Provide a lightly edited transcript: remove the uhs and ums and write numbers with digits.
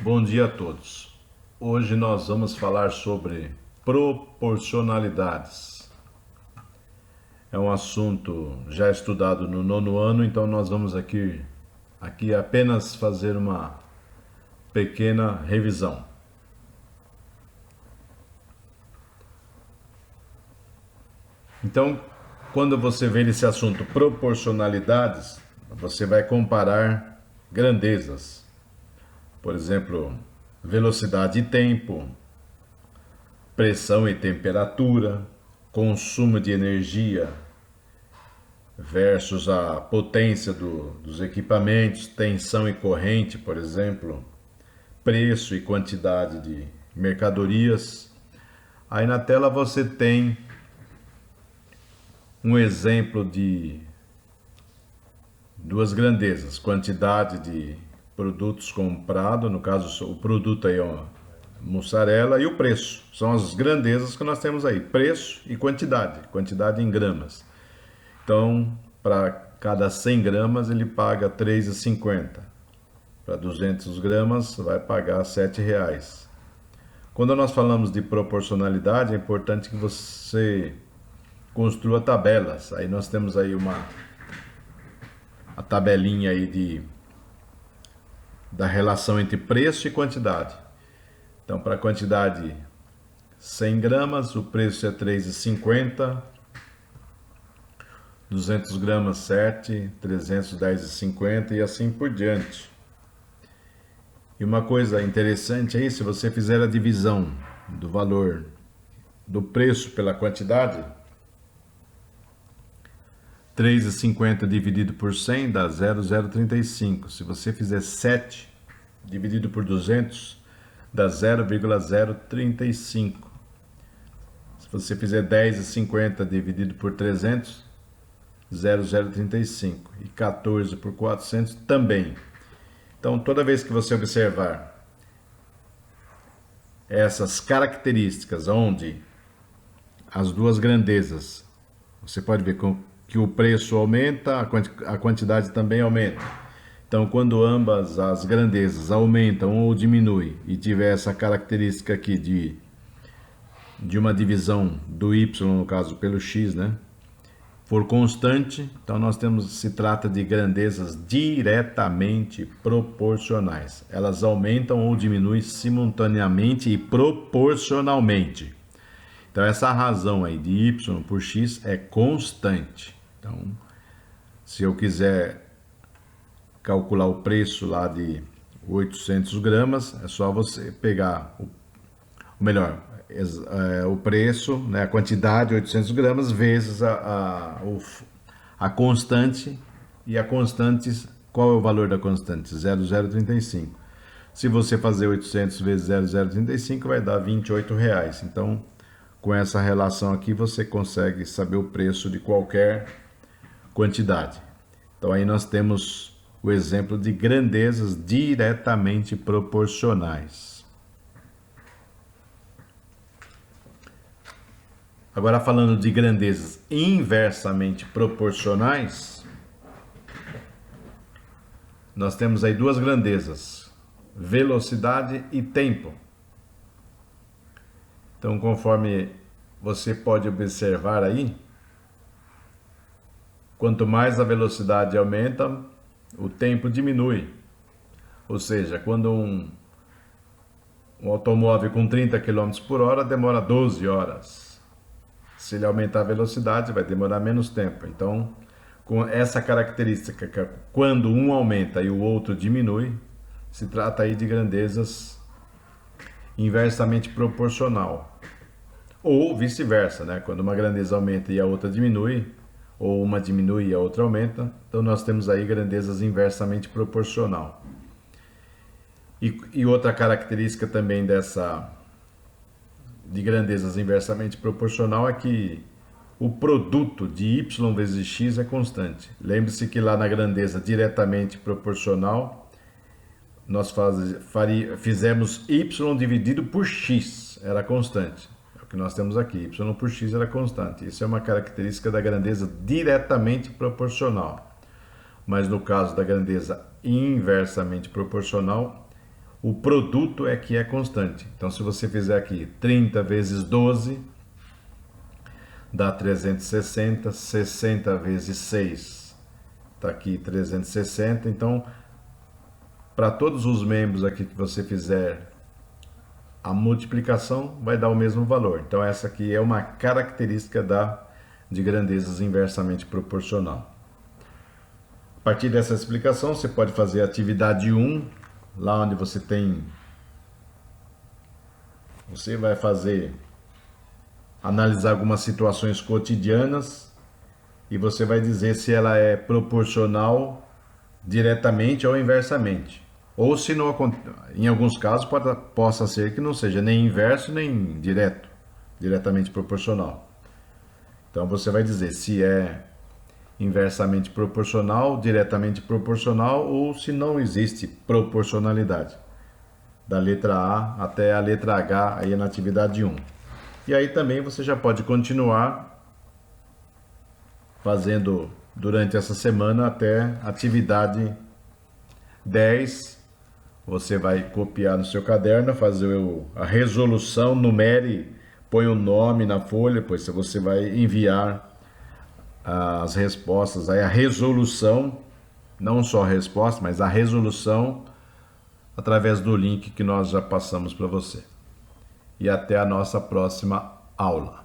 Bom dia a todos. Hoje nós vamos falar sobre proporcionalidades. É um assunto já estudado no nono ano, então nós vamos aqui apenas fazer uma pequena revisão. Então, quando você vê esse assunto proporcionalidades, você vai comparar grandezas. Por exemplo, velocidade e tempo, pressão e temperatura, consumo de energia versus a potência dos equipamentos, tensão e corrente, por exemplo, preço e quantidade de mercadorias. Aí na tela você tem um exemplo de duas grandezas: quantidade de produtos comprados, no caso o produto aí é uma mussarela, e o preço. São as grandezas que nós temos aí: preço e quantidade em gramas. Então, para cada 100 gramas ele paga R$ 3,50. Para 200 gramas vai pagar R$ 7,00. Quando nós falamos de proporcionalidade, é importante que você construa tabelas. Aí nós temos aí a tabelinha aí da relação entre preço e quantidade. Então, para a quantidade 100 gramas, o preço é R$ 3,50. 200 gramas 7, 310,50 e assim por diante. E uma coisa interessante aí, se você fizer a divisão do valor do preço pela quantidade, 3,50 dividido por 100 dá 0,035. Se você fizer 7 dividido por 200, dá 0,035. Se você fizer 10,50 dividido por 300, 0,035. E 14 por 400 também. Então, toda vez que você observar essas características onde as duas grandezas, você pode ver que o preço aumenta, a quantidade também aumenta. Então, quando ambas as grandezas aumentam ou diminuem e tiver essa característica aqui de uma divisão do y, no caso pelo x, né? For constante, então se trata de grandezas diretamente proporcionais. Elas aumentam ou diminuem simultaneamente e proporcionalmente. Então essa razão aí de y por x é constante. Então, se eu quiser calcular o preço lá de 800 gramas, é só você pegar o preço, né, a quantidade, 800 gramas, vezes a constante. E a constante, qual é o valor da constante? 0,035. Se você fazer 800 vezes 0,035, vai dar R$ 28,00. Então, com essa relação aqui, você consegue saber o preço de qualquer quantidade. Então, aí nós temos o exemplo de grandezas diretamente proporcionais. Agora, falando de grandezas inversamente proporcionais, nós temos aí duas grandezas: velocidade e tempo. Então, conforme você pode observar aí, quanto mais a velocidade aumenta, o tempo diminui. Ou seja, quando um automóvel com 30 km por hora demora 12 horas. Se ele aumentar a velocidade, vai demorar menos tempo. Então, com essa característica, quando um aumenta e o outro diminui, se trata aí de grandezas inversamente proporcional. Ou vice-versa, né? Quando uma grandeza aumenta e a outra diminui, ou uma diminui e a outra aumenta, então nós temos aí grandezas inversamente proporcional. E outra característica também de grandezas inversamente proporcional é que o produto de y vezes x é constante. Lembre-se que lá na grandeza diretamente proporcional, nós fizemos y dividido por x, era constante. É o que nós temos aqui, y por x era constante. Isso é uma característica da grandeza diretamente proporcional. Mas no caso da grandeza inversamente proporcional, O produto é que é constante. Então, se você fizer aqui 30 vezes 12, dá 360, 60 vezes 6, está aqui 360. Então, para todos os membros aqui que você fizer a multiplicação, vai dar o mesmo valor. Então, essa aqui é uma característica de grandezas inversamente proporcional. A partir dessa explicação, você pode fazer a atividade 1, lá onde você vai analisar algumas situações cotidianas e você vai dizer se ela é proporcional diretamente ou inversamente. Ou se não, em alguns casos possa ser que não seja nem inverso nem diretamente proporcional. Então você vai dizer se é inversamente proporcional, diretamente proporcional ou se não existe proporcionalidade. Da letra A até a letra H aí na atividade 1. E aí também você já pode continuar fazendo durante essa semana até atividade 10. Você vai copiar no seu caderno, fazer a resolução, numere, põe o nome na folha, pois você vai enviar as respostas, aí a resolução, não só a resposta, mas a resolução através do link que nós já passamos para você. E até a nossa próxima aula.